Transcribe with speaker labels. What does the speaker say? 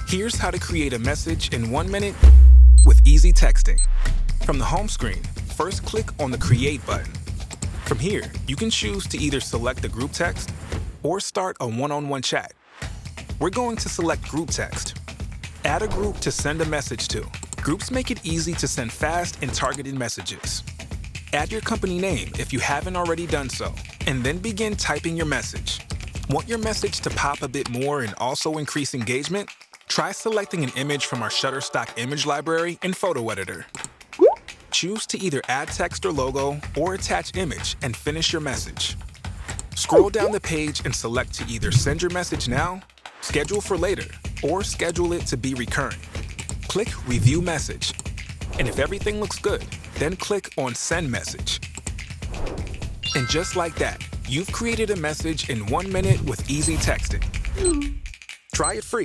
Speaker 1: Here's how to create a message in 1 minute with easy texting. From the home screen, first click on the Create button. From here, you can choose to either select a group text or start a one-on-one chat. We're going to select group text. Add a group to send a message to. Groups make it easy to send fast and targeted messages. Add your company name if you haven't already done so, and then begin typing your message. Want your message to pop a bit more and also increase engagement? Try selecting an image from our Shutterstock image library in Photo Editor. Choose to either add text or logo or attach image and finish your message. Scroll down the page and select to either send your message now, schedule for later, or schedule it to be recurring. Click Review Message. And if everything looks good, then click on Send Message. And just like that, you've created a message in 1 minute with easy texting. Try it free